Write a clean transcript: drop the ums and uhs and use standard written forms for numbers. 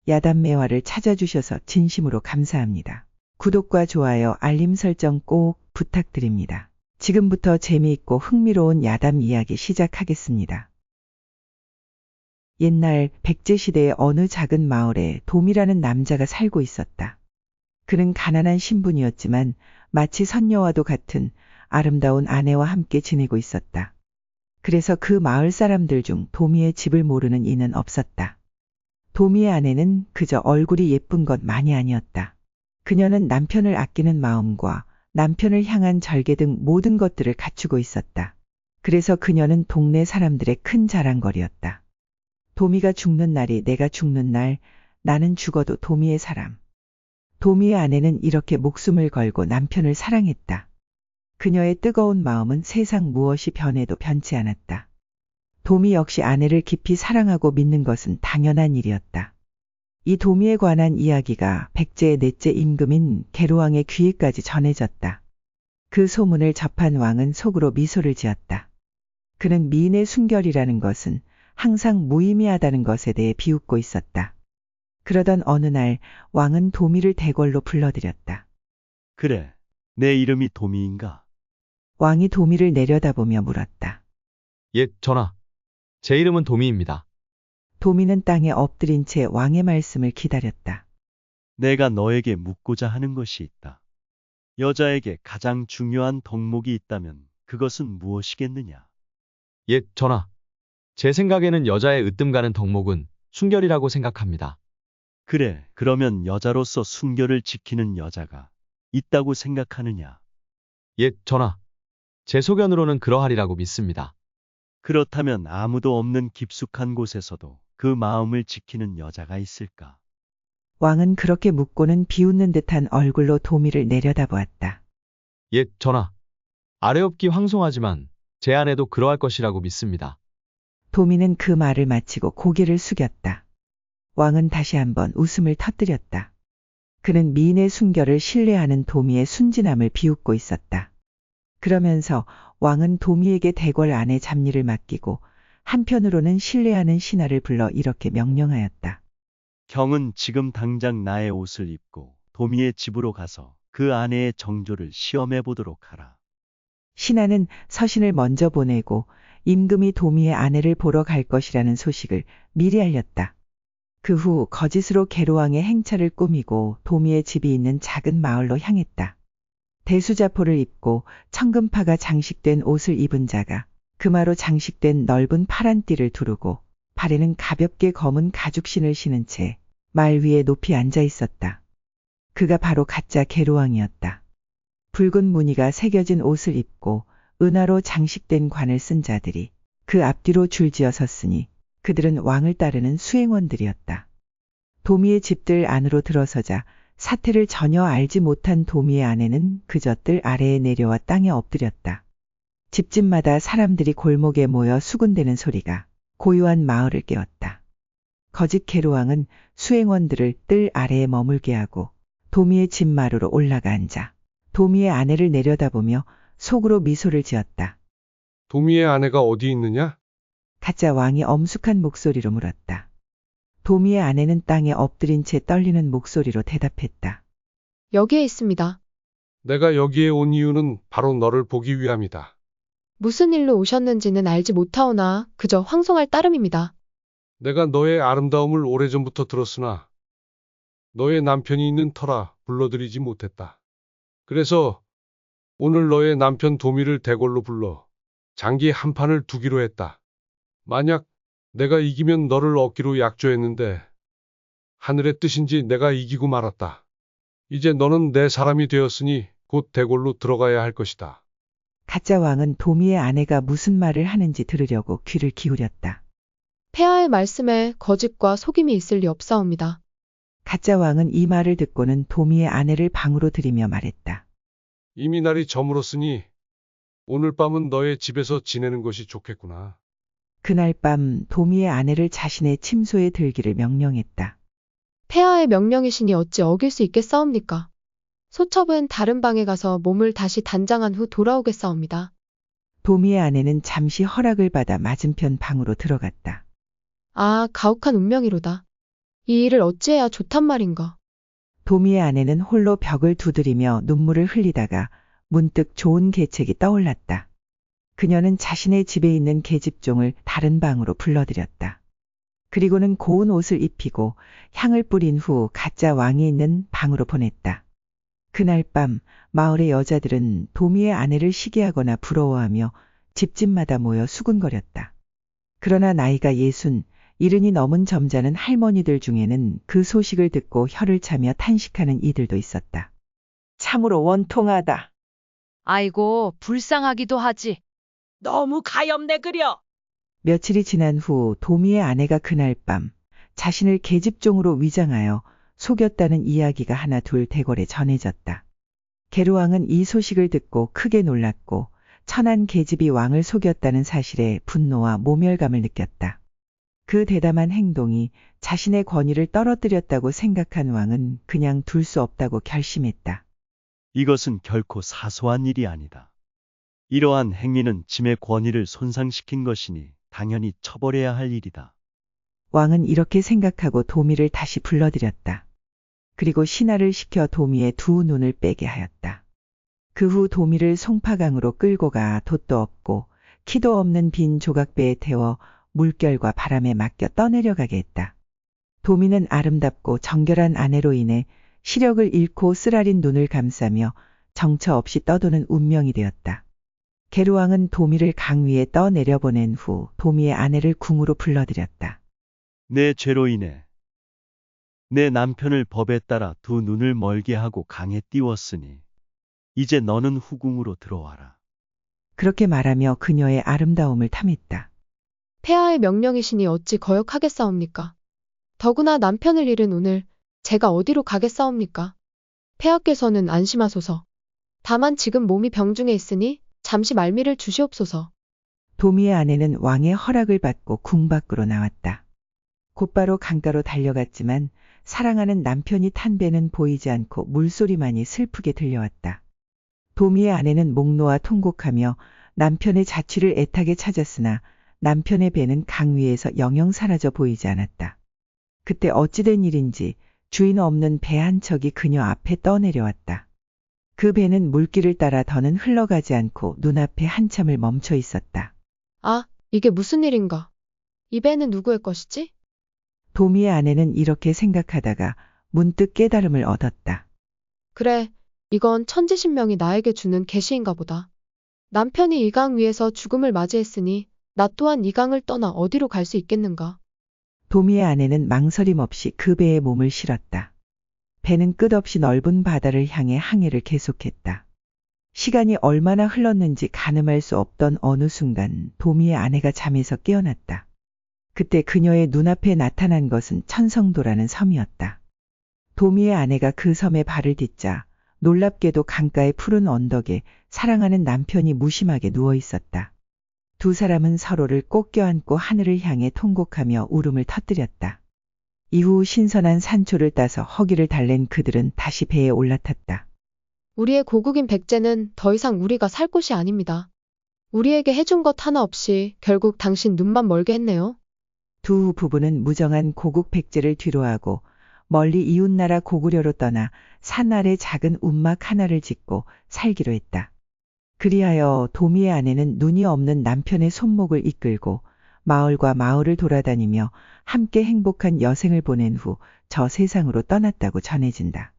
야단매화를 찾아주셔서 진심으로 감사합니다. 구독과 좋아요, 알림 설정 꼭 부탁드립니다. 지금부터 재미있고 흥미로운 야담 이야기 시작하겠습니다. 옛날 백제시대의 어느 작은 마을에 도미라는 남자가 살고 있었다. 그는 가난한 신분이었지만 마치 선녀와도 같은 아름다운 아내와 함께 지내고 있었다. 그래서 그 마을 사람들 중 도미의 집을 모르는 이는 없었다. 도미의 아내는 그저 얼굴이 예쁜 것만이 아니었다. 그녀는 남편을 아끼는 마음과 남편을 향한 절개 등 모든 것들을 갖추고 있었다. 그래서 그녀는 동네 사람들의 큰 자랑거리였다. 도미가 죽는 날이 내가 죽는 날, 나는 죽어도 도미의 사람. 도미의 아내는 이렇게 목숨을 걸고 남편을 사랑했다. 그녀의 뜨거운 마음은 세상 무엇이 변해도 변치 않았다. 도미 역시 아내를 깊이 사랑하고 믿는 것은 당연한 일이었다. 이 도미에 관한 이야기가 백제의 넷째 임금인 계로왕의 귀에까지 전해졌다. 그 소문을 접한 왕은 속으로 미소를 지었다. 그는 미인의 순결이라는 것은 항상 무의미하다는 것에 대해 비웃고 있었다. 그러던 어느 날 왕은 도미를 대궐로 불러들였다. 그래, 내 이름이 도미인가? 왕이 도미를 내려다보며 물었다. 예, 전하. 제 이름은 도미입니다. 도미는 땅에 엎드린 채 왕의 말씀을 기다렸다. 내가 너에게 묻고자 하는 것이 있다. 여자에게 가장 중요한 덕목이 있다면 그것은 무엇이겠느냐? 예, 전하. 제 생각에는 여자의 으뜸 가는 덕목은 순결이라고 생각합니다. 그래, 그러면 여자로서 순결을 지키는 여자가 있다고 생각하느냐? 예, 전하. 제 소견으로는 그러하리라고 믿습니다. 그렇다면 아무도 없는 깊숙한 곳에서도 그 마음을 지키는 여자가 있을까? 왕은 그렇게 묻고는 비웃는 듯한 얼굴로 도미를 내려다보았다. 예, 전하. 아래옵기 황송하지만 제 아내도 그러할 것이라고 믿습니다. 도미는 그 말을 마치고 고개를 숙였다. 왕은 다시 한번 웃음을 터뜨렸다. 그는 미인의 순결을 신뢰하는 도미의 순진함을 비웃고 있었다. 그러면서 왕은 도미에게 대궐 안의 잡일을 맡기고 한편으로는 신뢰하는 신하를 불러 이렇게 명령하였다. 경은 지금 당장 나의 옷을 입고 도미의 집으로 가서 그 아내의 정조를 시험해 보도록 하라. 신하는 서신을 먼저 보내고 임금이 도미의 아내를 보러 갈 것이라는 소식을 미리 알렸다. 그 후 거짓으로 계로왕의 행차를 꾸미고 도미의 집이 있는 작은 마을로 향했다. 대수자포를 입고 청금파가 장식된 옷을 입은 자가 금화로 장식된 넓은 파란 띠를 두르고 발에는 가볍게 검은 가죽신을 신은 채 말 위에 높이 앉아 있었다. 그가 바로 가짜 계로왕이었다. 붉은 무늬가 새겨진 옷을 입고 은화로 장식된 관을 쓴 자들이 그 앞뒤로 줄지어 섰으니 그들은 왕을 따르는 수행원들이었다. 도미의 집들 안으로 들어서자 사태를 전혀 알지 못한 도미의 아내는 그저 뜰 아래에 내려와 땅에 엎드렸다. 집집마다 사람들이 골목에 모여 수군대는 소리가 고요한 마을을 깨웠다. 거짓 계로왕은 수행원들을 뜰 아래에 머물게 하고 도미의 집 마루로 올라가 앉아 도미의 아내를 내려다보며 속으로 미소를 지었다. 도미의 아내가 어디 있느냐? 가짜 왕이 엄숙한 목소리로 물었다. 도미의 아내는 땅에 엎드린 채 떨리는 목소리로 대답했다. 여기에 있습니다. 내가 여기에 온 이유는 바로 너를 보기 위함이다. 무슨 일로 오셨는지는 알지 못하오나 그저 황송할 따름입니다. 내가 너의 아름다움을 오래전부터 들었으나 너의 남편이 있는 터라 불러들이지 못했다. 그래서 오늘 너의 남편 도미를 대궐로 불러 장기 한 판을 두기로 했다. 만약 내가 이기면 너를 얻기로 약조했는데 하늘의 뜻인지 내가 이기고 말았다. 이제 너는 내 사람이 되었으니 곧 대궐로 들어가야 할 것이다. 가짜 왕은 도미의 아내가 무슨 말을 하는지 들으려고 귀를 기울였다. 폐하의 말씀에 거짓과 속임이 있을 리 없사옵니다. 가짜 왕은 이 말을 듣고는 도미의 아내를 방으로 들이며 말했다. 이미 날이 저물었으니 오늘 밤은 너의 집에서 지내는 것이 좋겠구나. 그날 밤 도미의 아내를 자신의 침소에 들기를 명령했다. 폐하의 명령이시니 어찌 어길 수 있겠사옵니까? 소첩은 다른 방에 가서 몸을 다시 단장한 후 돌아오겠사옵니다. 도미의 아내는 잠시 허락을 받아 맞은편 방으로 들어갔다. 아, 가혹한 운명이로다. 이 일을 어찌해야 좋단 말인가. 도미의 아내는 홀로 벽을 두드리며 눈물을 흘리다가 문득 좋은 계책이 떠올랐다. 그녀는 자신의 집에 있는 계집종을 다른 방으로 불러들였다. 그리고는 고운 옷을 입히고 향을 뿌린 후 가짜 왕이 있는 방으로 보냈다. 그날 밤 마을의 여자들은 도미의 아내를 시기하거나 부러워하며 집집마다 모여 수군거렸다. 그러나 나이가 70이 넘은 점잖은 할머니들 중에는 그 소식을 듣고 혀를 차며 탄식하는 이들도 있었다. 참으로 원통하다. 아이고, 불쌍하기도 하지. 너무 가엾네 그려. 며칠이 지난 후 도미의 아내가 그날 밤 자신을 계집종으로 위장하여 속였다는 이야기가 하나 둘 대궐에 전해졌다. 게르왕은 이 소식을 듣고 크게 놀랐고 천한 계집이 왕을 속였다는 사실에 분노와 모멸감을 느꼈다. 그 대담한 행동이 자신의 권위를 떨어뜨렸다고 생각한 왕은 그냥 둘 수 없다고 결심했다. 이것은 결코 사소한 일이 아니다. 이러한 행위는 짐의 권위를 손상시킨 것이니 당연히 처벌해야 할 일이다. 왕은 이렇게 생각하고 도미를 다시 불러들였다. 그리고 신하를 시켜 도미의 두 눈을 빼게 하였다. 그 후 도미를 송파강으로 끌고 가 돛도 없고 키도 없는 빈 조각배에 태워 물결과 바람에 맡겨 떠내려가게 했다. 도미는 아름답고 정결한 아내로 인해 시력을 잃고 쓰라린 눈을 감싸며 정처 없이 떠도는 운명이 되었다. 게르왕은 도미를 강 위에 떠내려보낸 후 도미의 아내를 궁으로 불러들였다. 내 죄로 인해 내 남편을 법에 따라 두 눈을 멀게 하고 강에 띄웠으니 이제 너는 후궁으로 들어와라. 그렇게 말하며 그녀의 아름다움을 탐했다. 폐하의 명령이시니 어찌 거역하겠사옵니까? 더구나 남편을 잃은 오늘 제가 어디로 가겠사옵니까? 폐하께서는 안심하소서. 다만 지금 몸이 병중에 있으니 잠시 말미를 주시옵소서. 도미의 아내는 왕의 허락을 받고 궁 밖으로 나왔다. 곧바로 강가로 달려갔지만 사랑하는 남편이 탄 배는 보이지 않고 물소리만이 슬프게 들려왔다. 도미의 아내는 목 놓아 통곡하며 남편의 자취를 애타게 찾았으나 남편의 배는 강 위에서 영영 사라져 보이지 않았다. 그때 어찌된 일인지 주인 없는 배 한 척이 그녀 앞에 떠내려왔다. 그 배는 물길을 따라 더는 흘러가지 않고 눈앞에 한참을 멈춰 있었다. 아, 이게 무슨 일인가? 이 배는 누구의 것이지? 도미의 아내는 이렇게 생각하다가 문득 깨달음을 얻었다. 그래, 이건 천지신명이 나에게 주는 계시인가 보다. 남편이 이 강 위에서 죽음을 맞이했으니 나 또한 이 강을 떠나 어디로 갈 수 있겠는가? 도미의 아내는 망설임 없이 그 배에 몸을 실었다. 배는 끝없이 넓은 바다를 향해 항해를 계속했다. 시간이 얼마나 흘렀는지 가늠할 수 없던 어느 순간 도미의 아내가 잠에서 깨어났다. 그때 그녀의 눈앞에 나타난 것은 천성도라는 섬이었다. 도미의 아내가 그 섬에 발을 딛자 놀랍게도 강가의 푸른 언덕에 사랑하는 남편이 무심하게 누워 있었다. 두 사람은 서로를 꼭 껴안고 하늘을 향해 통곡하며 울음을 터뜨렸다. 이후 신선한 산초를 따서 허기를 달랜 그들은 다시 배에 올라탔다. 우리의 고국인 백제는 더 이상 우리가 살 곳이 아닙니다. 우리에게 해준 것 하나 없이 결국 당신 눈만 멀게 했네요. 두 부부는 무정한 고국 백제를 뒤로하고 멀리 이웃나라 고구려로 떠나 산 아래 작은 움막 하나를 짓고 살기로 했다. 그리하여 도미의 아내는 눈이 없는 남편의 손목을 이끌고 마을과 마을을 돌아다니며 함께 행복한 여생을 보낸 후 저 세상으로 떠났다고 전해진다.